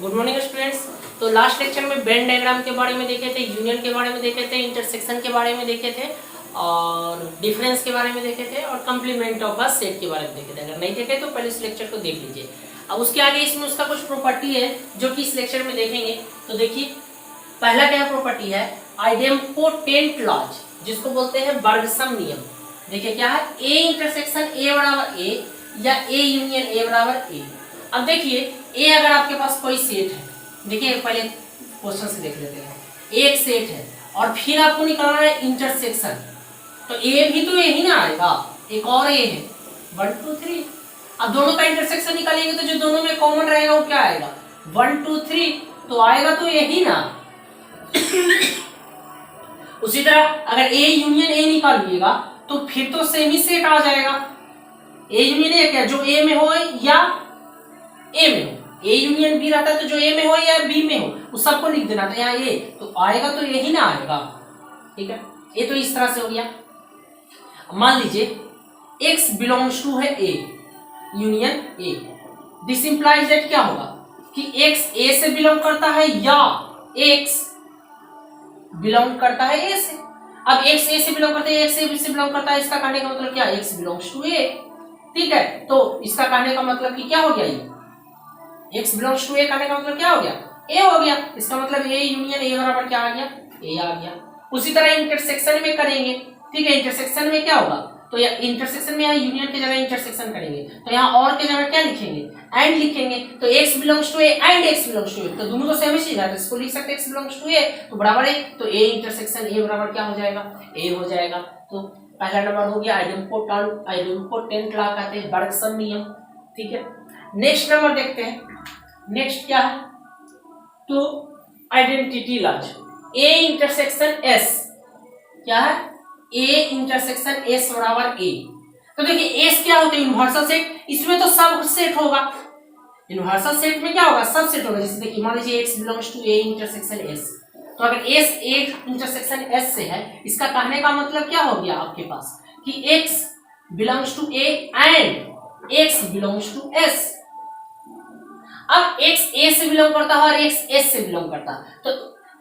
Good morning students. तो last lecture में Venn diagram के बारे में देखे थे, यूनियन के बारे में देखे थे, इंटरसेक्शन के बारे में देखे थे और डिफरेंस के बारे में देखे थे और कम्प्लीमेंट ऑफ अ सेट के बारे में देखे थे। अगर नहीं देखे तो पहले इस लेक्चर को देख लीजिए। अब उसके आगे इसमें उसका कुछ प्रॉपर्टी है जो कि इस लेक्चर में देखेंगे। तो देखिए पहला क्या प्रॉपर्टी है, आइडेम्पोटेंट लॉज, जिसको बोलते हैं बर्गसन नियम। देखिए क्या है, ए इंटरसेक्शन ए बराबर ए या ए यूनियन ए बराबर ए। अब देखिए ए अगर आपके पास कोई सेट है, देखिए पहले क्वेश्चन से देख लेते हैं। एक सेट है और फिर आपको निकालना है इंटरसेक्शन, तो ए भी तो यही ना आएगा, एक और ए है 1 2 3। अब दोनों का इंटरसेक्शन निकालेंगे तो जो दोनों में कॉमन रहेगा वो क्या आएगा 1 2 3, तो आएगा तो यही ना। उसी तरह अगर ए यूनियन ए निकालिएगा तो फिर तो सेम ही सेट आ जाएगा। ए यूनियन ए क्या, जो ए में हो या ए में हो। ए यूनियन बी रहता है तो जो ए में हो या बी में हो उस सबको लिख देना था यहाँ ए, तो आएगा तो यही ना आएगा। ठीक है, ये तो इस तरह से हो गया। मान लीजिए x बिलोंग्स टू है A union A, this implies that क्या होगा कि x a से बिलोंग करता है या x बिलोंग करता है a से। अब x a से बिलोंग करता है, x a से बिलोंग करता है, इसका कहने का मतलब क्या, x बिलोंग्स टू a। ठीक है, तो इसका कहने का मतलब कि क्या हो गया, ये x बिलोंग्स टू a कहने का मतलब क्या हो गया, a हो गया। इसका मतलब a यूनियन a बराबर क्या आ गया, a आ गया। उसी तरह इंटरसेक्शन में करेंगे। ठीक है, इंटरसेक्शन में क्या होगा, तो या इंटरसेक्शन में यहाँ यूनियन की जगह इंटरसेक्शन करेंगे, तो यहाँ और की जगह क्या लिखेंगे, एंड लिखेंगे। तो x belongs to a and x belongs to a, तो दोनों तो सेम ही चीज है, तो इसको लिख सकते हैं x बिलोंग्स टू a तो बराबर है, तो a इंटरसेक्शन a बराबर क्या हो जाएगा, a हो जाएगा। तो पहला नंबर हो गया आइडेम्पोटेंट लॉ कहते हैं, बर्गसन नियम। ठीक है, नेक्स्ट नंबर देखते हैं। नेक्स्ट क्या है, तो identity laws, a intersection s क्या है, a इंटरसेक्शन s बराबर a। तो देखिए s क्या होता है, यूनिवर्सल सेट, इसमें तो सब सेट होगा। यूनिवर्सल सेट में क्या होगा, सब सेट होगा। जैसे देखिए मान लीजिए x belongs to a intersection s, तो अगर s एक इंटरसेक्शन s से है, इसका कहने का मतलब क्या हो गया आपके पास कि x belongs to a and x belongs to s। अब x a से बिलोंग करता है और x s से बिलोंग करता है, तो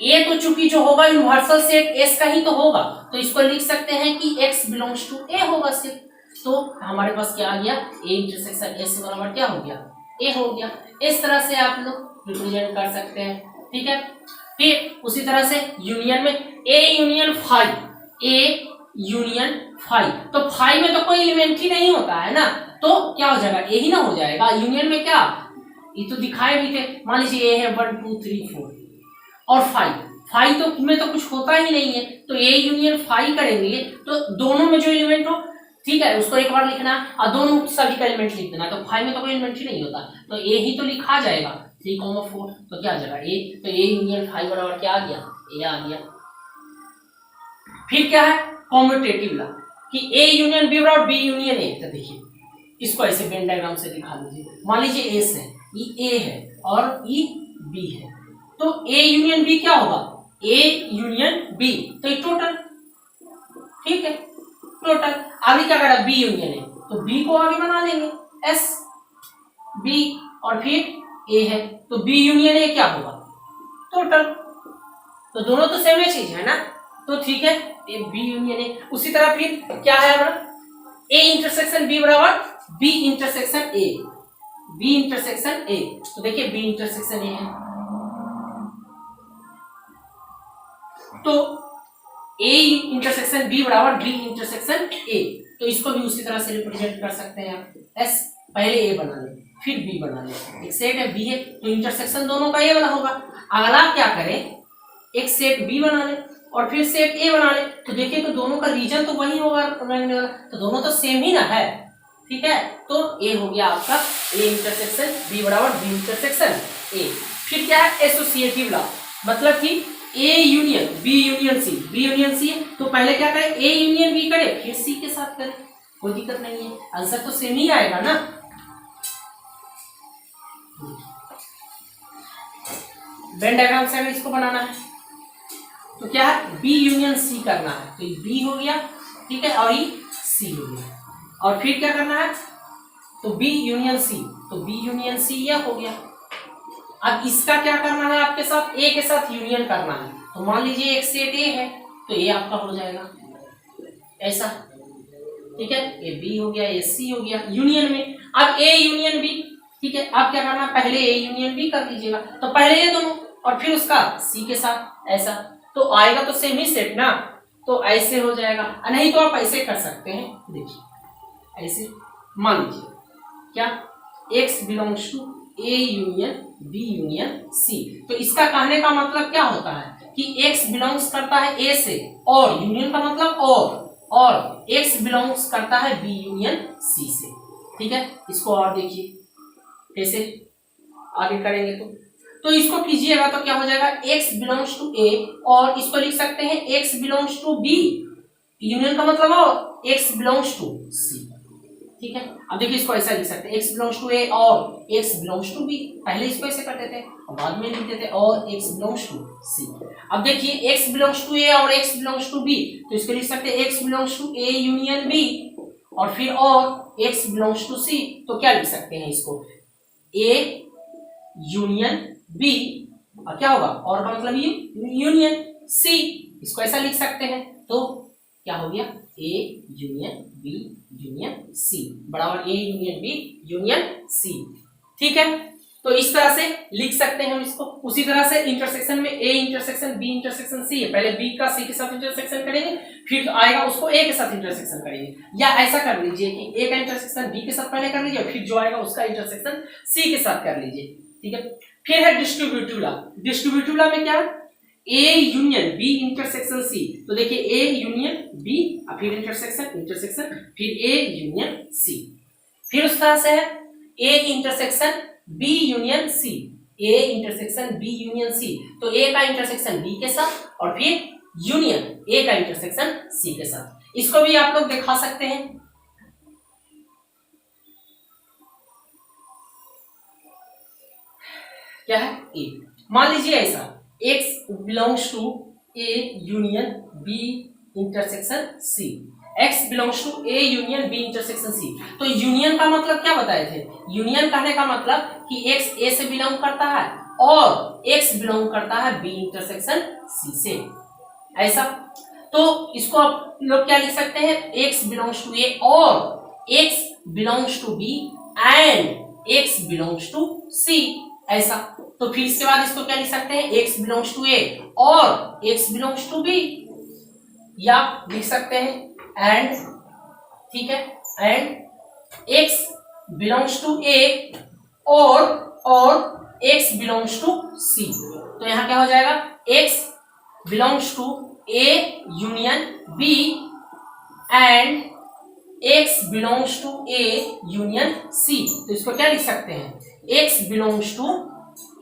a तो चूंकि जो होगा यूनिवर्सल सेट s का ही तो होगा, तो इसको लिख सकते हैं कि x बिलोंग्स टू a होगा सिर्फ। तो हमारे पास क्या आ गया, a इंटरसेक्शन s बराबर क्या हो गया, a हो गया। इस तरह से आप लोग रिप्रेजेंट कर सकते हैं। ठीक है, फिर उसी तरह से यूनियन में a union five, a union five, तो फाइव में तो कोई एलिमेंट ही नहीं होता है ना, तो क्या हो जाएगा, a ही ना हो जाएगा। यूनियन में क्या, ये तो दिखाए भी थे, मान लीजिए a है 1 2 3 4 और 5 तो में तो कुछ होता ही नहीं है, तो a यूनियन 5 करेंगे तो दोनों में जो एलिमेंट हो, ठीक है, उसको एक बार लिखना और दोनों सभी का एलिमेंट लिख देना। तो 5 में तो कोई एलिमेंट ही नहीं होता, तो a ही तो लिखा जाएगा 3 4, तो क्या आ जाएगा a, तो a यूनियन 5 बराबर क्या आ गया, a आ गया। फिर क्या है, कॉम्यूटेटिव लॉ कि a यूनियन b बराबर b यूनियन a। तो देखिए इसको ऐसे वेन डायग्राम से दिखा लीजिए। मान लीजिए s है, ये a है और ये b है, तो a यूनियन b क्या होगा, a यूनियन b, तो ये टोटल। ठीक है, टोटल। अभी क्या करा, b यूनियन a, तो b को आगे बना लेंगे s b और फिर a है, तो b यूनियन a क्या होगा, टोटल। तो दोनों तो सेम ही चीज है ना, तो ठीक है, b यूनियन a। उसी तरह फिर क्या है हमारा, a इंटरसेक्शन b बराबर b intersection a, b intersection a। तो देखिए b इंटरसेक्शन a है, तो a इंटरसेक्शन b बराबर b इंटरसेक्शन a। तो इसको भी उसी तरह से रिप्रेजेंट कर सकते हैं आप, s पहले a बना ले फिर b बना ले। एक सेट है b है तो इंटरसेक्शन दोनों का a वाला होगा। अगला क्या करें, एक सेट b बना ले और फिर सेट a बना ले, तो देखिए तो दोनों का रीजन तो वही होगा रहने वाला, तो दोनों तो सेम ही ना है। ठीक है, तो a हो गया आपका a इंटरसेक्शन b बराबर b इंटरसेक्शन a। फिर क्या है, एसोसिएटिव लॉ, मतलब कि a union b union c, b union c है तो पहले क्या करें, a यूनियन b करे फिर c के साथ करें, कोई दिक्कत नहीं है, आंसर तो सेम ही आएगा ना। वेन डायग्राम से अगर इसको बनाना है तो क्या है, b यूनियन c करना है, तो ये b हो गया। ठीक है, और ये c हो गया, और फिर क्या करना है, तो b यूनियन c, तो b यूनियन c यह हो गया। अब इसका क्या करना है आपके साथ, ए के साथ यूनियन करना है। तो मान लीजिए एक सेट ए है तो ए आपका हो जाएगा ऐसा, ठीक है, ए बी हो गया, ए सी हो गया यूनियन में। अब ए यूनियन बी, ठीक है, अब क्या करना है, पहले ए यूनियन बी कर लीजिएगा, तो पहले ये दोनों और फिर उसका सी के साथ ऐसा, तो आएगा तो सेम ही सेट ना, तो ऐसे हो जाएगा। नहीं तो आप ऐसे कर सकते हैं, देखिए ऐसे मान लीजिए क्या, x belongs to a union b union c. तो इसका कहने का मतलब क्या होता है कि x बिलोंग्स करता है ए से, और यूनियन का मतलब और x बिलोंग्स करता है बी यूनियन सी से, ठीक है। इसको और देखिए कैसे आगे करेंगे, तो इसको कीजिएगा तो क्या हो जाएगा, x बिलोंग्स टू ए, और इसको लिख सकते हैं x belongs to b, union का मतलब और x बिलोंग्स टू सी, ठीक है। अब देखिए इसको ऐसा लिख सकते हैं, x बिलोंग्स टू ए और x बिलोंग्स टू बी, पहले इसको ऐसे करते थे और बाद में लिखते थे और x बिलोंग्स टू सी। अब देखिए x बिलोंग्स टू ए और x बिलोंग्स टू बी, तो इसको लिख सकते हैं x belongs to a union b, और फिर और x बिलोंग्स टू सी, तो क्या लिख सकते हैं इसको, a यूनियन बी, और क्या होगा, और का मतलब यूनियन सी, इसको ऐसा लिख सकते हैं। तो क्या हो गया, a union b union c बराबर a union b union c, ठीक है। तो इस तरह से लिख सकते हैं हम इसको। उसी तरह से इंटरसेक्शन में a intersection b intersection c है, पहले b का c के साथ इंटरसेक्शन करेंगे, फिर आएगा उसको a के साथ इंटरसेक्शन करेंगे, या ऐसा कर लीजिए कि a का इंटरसेक्शन b के साथ पहले कर लीजिए, फिर जो आएगा उसका इंटरसेक्शन c के साथ कर लीजिए, ठीक है। फिर है डिस्ट्रीब्यूटिव लॉ। डिस्ट्रीब्यूटिव लॉ में क्या, a union b intersection c, तो देखिए a यूनियन b, फिर इंटरसेक्शन इंटरसेक्शन, फिर a यूनियन c। फिर उस तरह से है a intersection b union c, a intersection b union c, तो a का इंटरसेक्शन b के साथ और फिर यूनियन a का इंटरसेक्शन c के साथ। इसको भी आप लोग दिखा सकते हैं, क्या है, a, मान लीजिए ऐसा x belongs to a union b intersection c, x belongs to a union b intersection c। तो यूनियन का मतलब क्या बताए थे, यूनियन कहने का मतलब कि x a से बिलोंग करता है और x बिलोंग करता है b इंटरसेक्शन c से, ऐसा। तो इसको आप लोग क्या लिख सकते हैं, x बिलोंग्स टू a और x belongs to b and x belongs to c, ऐसा। तो फिर इसके बाद इसको क्या लिख सकते हैं, x बिलोंग्स टू a और x बिलोंग्स टू b, या लिख सकते हैं एंड, ठीक है, and x belongs to a और x बिलोंग्स टू c। तो यहां क्या हो जाएगा, x belongs to a union b and x belongs to a union c। तो इसको क्या लिख सकते हैं, x belongs to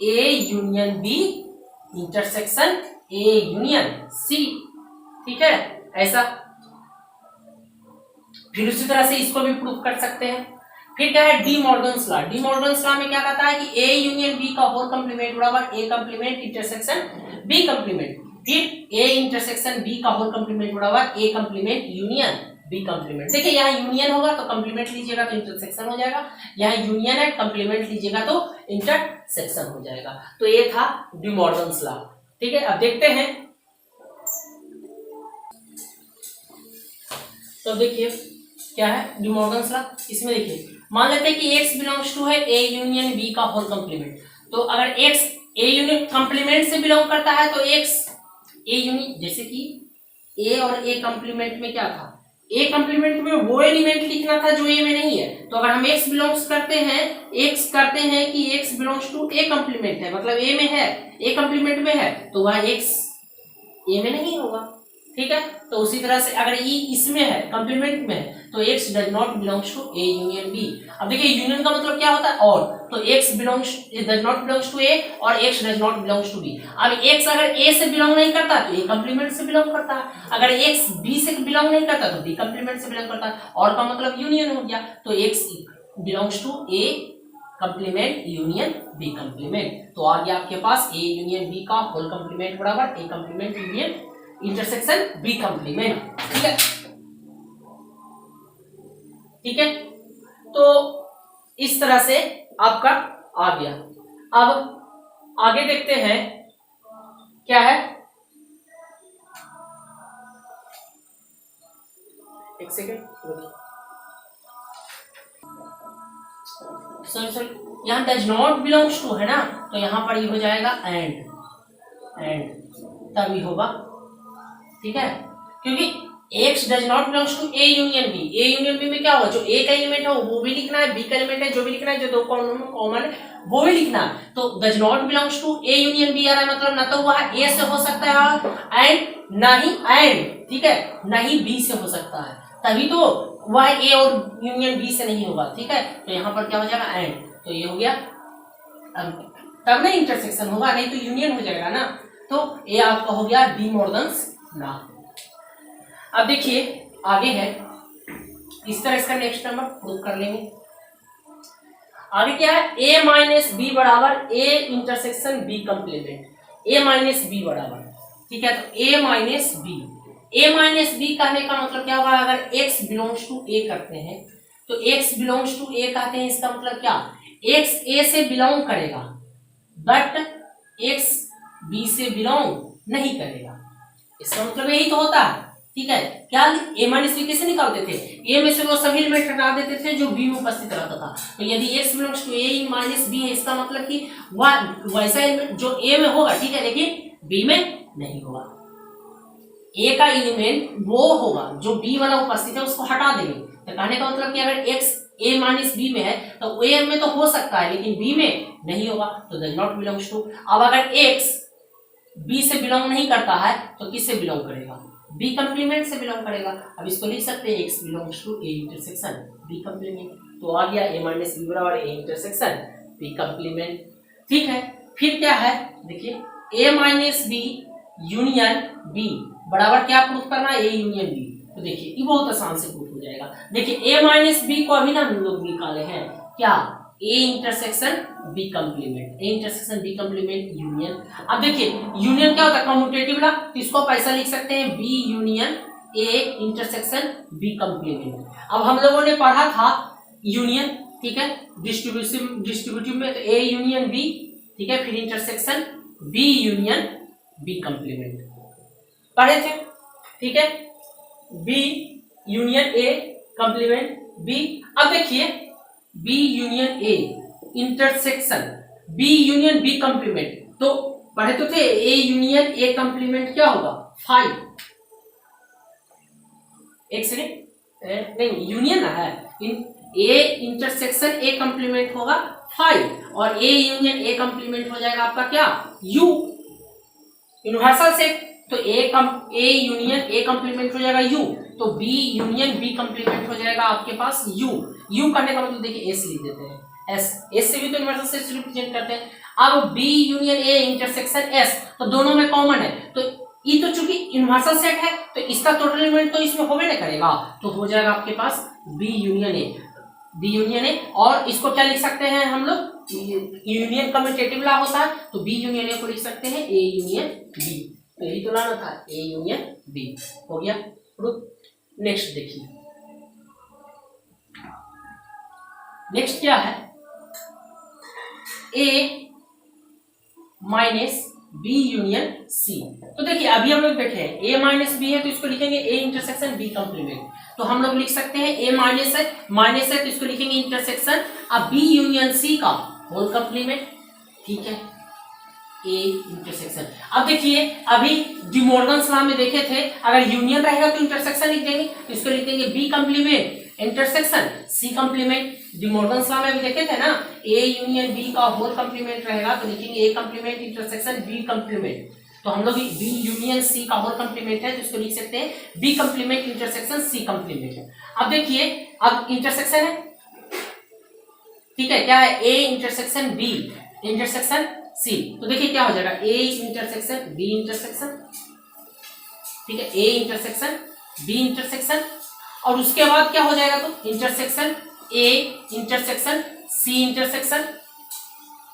a union b intersection a union c, ठीक है, ऐसा। फिर उसी तरह से इसको भी प्रूफ कर सकते हैं। फिर क्या है, D Morgan's law. D Morgan's law में क्या कहता है कि a यूनियन b का होल कंप्लीमेंट बराबर a complement intersection b complement, फिर a इंटरसेक्शन b का होल कंप्लीमेंट बराबर a complement union b complement. देखिए यहाँ यूनियन होगा तो कंप्लीमेंट लीजिएगा तो इंटरसेक्शन हो जाएगा, यहाँ यूनियन है कंप्लीमेंट लीजिएगा तो इंटरसेक्शन हो जाएगा। तो ये था डी मॉर्गन्स लॉ, ठीक है। अब देखते हैं, तो देखिए क्या है डी मॉर्गन्स लॉ। इसमें देखिए मान लेते हैं कि x बिलोंग्स टू है a यूनियन b का होल कंप्लीमेंट, तो अगर x a यूनियन कंप्लीमेंट से बिलोंग करता है तो x a यूनियन, जैसे कि a और a कंप्लीमेंट में क्या था, a कंप्लीमेंट में वो एलिमेंट लिखना था जो a में नहीं है। तो अगर हम x बिलोंग्स करते हैं, x करते हैं कि x belongs to a complement है, मतलब a में है, a कंप्लीमेंट में है, तो वह x a में नहीं होगा, ठीक है। तो उसी तरह से अगर e इसमें है कंप्लीमेंट में है तो x does not belongs to a union b। अब देखिए यूनियन का मतलब क्या होता है, और, तो x belongs does not belongs to a और x does not belongs to b। अब x अगर a से बिलोंग नहीं करता तो a कंप्लीमेंट से बिलोंग करता है, अगर x b से बिलोंग नहीं करता तो b कंप्लीमेंट से बिलोंग करता है, और का मतलब यूनियन हो गया। तो x belongs to a complement union b complement, तो आ गया आपके पास a यूनियन b का होल कंप्लीमेंट बराबर a complement union intersection b complement, ठीक है, ठीक है। तो इस तरह से आपका आ गया। अब आगे देखते हैं क्या है, एक सेकेंड, सॉरी यहाँ डज नॉट बिलोंग्स टू है ना, तो यहाँ पर ये हो जाएगा एंड तभी होगा, ठीक है, क्योंकि X does not belongs to A union B। A union B में क्या होगा, जो A का एलिमेंट है वो भी लिखना है, B का एलिमेंट है जो भी लिखना है, जो दो कॉमन है वो भी लिखना है। तो does not belongs to A union B आ रहा है, मतलब ना तो वह A से हो सकता है एंड ना ही एंड, ठीक है, ना ही B से हो सकता है, तभी तो वह A और यूनियन B से नहीं होगा, ठीक है। तो यहाँ पर क्या हो जाएगा एंड, तो ये हो गया, तब ना इंटरसेक्शन होगा, नहीं तो यूनियन हो जाएगा ना। तो ये आपका हो गया डी मॉर्गन्स लॉ। अब देखिए आगे है, इस तरह इसका नेक्स्ट नंबर प्रूव कर लेंगे। आगे क्या है, A माइनस बी बराबर A intersection B complement, A minus B बराबर, ठीक है। तो A माइनस बी कहने का मतलब क्या होगा, अगर X बिलोंग्स टू A करते हैं तो X बिलोंग्स टू A कहते हैं, इसका मतलब क्या, X A से बिलोंग करेगा बट X B से बिलोंग नहीं करेगा, इसका मतलब यही तो होता है, ठीक है। क्या A माइनस बी कैसे निकालते थे, A में से वो सभी एलिमेंट हटा देते थे जो B में उपस्थित रहता था। तो यदि X belongs to A minus B है, इसका मतलब कि वह वैसा एलिमेंट जो A में होगा, ठीक है, लेकिन B में नहीं होगा। A का एलिमेंट वो होगा जो B वाला उपस्थित है, उसको हटा देंगे। तो कहने का मतलब कि अगर X A माइनस बी में है तो A में तो हो सकता है लेकिन B में नहीं होगा, तो डज नॉट बिलोंग्स टू। अब अगर X B से बिलोंग नहीं करता है तो किससे बिलोंग करेगा, B कंप्लीमेंट से बिलोंग करेगा। अब इसको लिख सकते हैं X belongs to A intersection B complement, तो आ गया A माइनस बी बराबर A इंटरसेक्शन B कंप्लीमेंट, ठीक है। फिर क्या है, देखिए A minus B union B बराबर क्या प्रूफ करना है, A यूनियन B। तो देखिए ये बहुत आसान से प्रूफ हो जाएगा। देखिए A माइनस बी को अभी ना हम लोग निकाले हैं क्या, A intersection B complement, A intersection B complement union. अब देखिए यूनियन क्या होता है, कम्यूटेटिव ला, तो इसको आप ऐसा लिख सकते हैं B union A intersection B complement. अब हम लोगों ने पढ़ा था यूनियन, ठीक है, डिस्ट्रीब्यूटिव में, तो A यूनियन B, ठीक है, फिर intersection B union B complement पढ़े थे, ठीक है, B union A complement B। अब देखिए B union A intersection B union B complement, तो पढ़े तो थे A यूनियन A कंप्लीमेंट क्या होगा 5, एक सेकेंड, नहीं यूनियन है, A इंटरसेक्शन A कंप्लीमेंट होगा 5 और A यूनियन A कंप्लीमेंट हो जाएगा आपका क्या U यूनिवर्सल सेट। तो A यूनियन A कंप्लीमेंट हो जाएगा U, तो B यूनियन B कंप्लीमेंट हो जाएगा आपके पास U करने का मतलब देखिए S लिख देते हैं, S से भी तो यूनिवर्सल सेट रिप्रेजेंट करते हैं। अब B union A intersection S, तो दोनों में कॉमन है, तो ये तो चूंकि यूनिवर्सल सेट है तो इसका टोटल एलिमेंट तो इसमें होवे ना करेगा, तो हो जाएगा आपके पास B यूनियन A। और इसको क्या लिख सकते हैं हम लोग, यूनियन कम्यूटेटिव ला होता है, तो B यूनियन A को लिख सकते हैं A यूनियन B, तो यही तो लाना था A यूनियन B, हो गया प्रूफ। नेक्स्ट देखिए, नेक्स्ट क्या है, A minus B union C। तो देखिए अभी हम लोग देखे A माइनस B है तो इसको लिखेंगे A इंटरसेक्शन B कंप्लीमेंट, तो हम लोग लिख सकते हैं A माइनस है तो इसको लिखेंगे इंटरसेक्शन अब B यूनियन C का होल कंप्लीमेंट, ठीक है, A इंटरसेक्शन। अब देखिए अभी डी मॉर्गन्स लॉ में देखे थे, अगर यूनियन रहेगा तो इंटरसेक्शन लिख देंगे, तो इसको लिख देंगे B complement intersection C complement. D Morgan's law में अभी देखे थे ना, A यूनियन B का होल कंप्लीमेंट रहेगा तो लिखेंगे A complement intersection B complement. तो हम लोग B यूनियन C का होल कंप्लीमेंट है तो इसको लिख सकते हैं B complement intersection C complement. अब देखिए अब इंटरसेक्शन है, ठीक है, क्या है A intersection B intersection C, तो देखिए क्या हो जाएगा A इंटरसेक्शन B इंटरसेक्शन, ठीक है, A इंटरसेक्शन B इंटरसेक्शन, और उसके बाद क्या हो जाएगा तो intersection A intersection C intersection,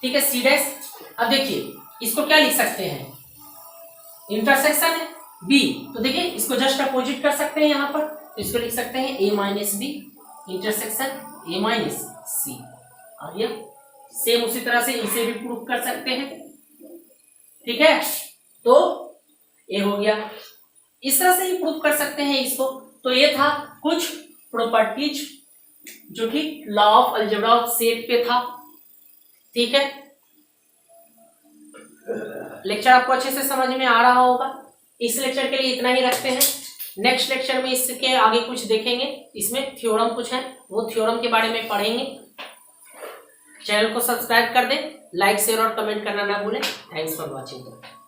ठीक है, C डैश। अब देखिए इसको क्या लिख सकते हैं, इंटरसेक्शन है B, तो देखिए इसको जस्ट अपोजिट कर सकते हैं यहाँ पर, तो इसको लिख सकते हैं A minus B intersection A minus C। आ गया, सेम उसी तरह से इसे भी प्रूफ कर सकते हैं, ठीक है, तो ये हो गया। इस तरह से ही प्रूफ कर सकते हैं इसको। तो ये था कुछ प्रॉपर्टीज जो कि law of algebra of set पे था। ठीक है, लेक्चर आपको अच्छे से समझ में आ रहा होगा। इस लेक्चर के लिए इतना ही रखते हैं। नेक्स्ट लेक्चर में इसके आगे कुछ देखेंगे, इसमें थ्योरम कुछ है, वो थ्योरम के बारे में पढ़ेंगे। चैनल को सब्सक्राइब कर दें, लाइक शेयर और कमेंट करना ना भूलें। Thanks for watching.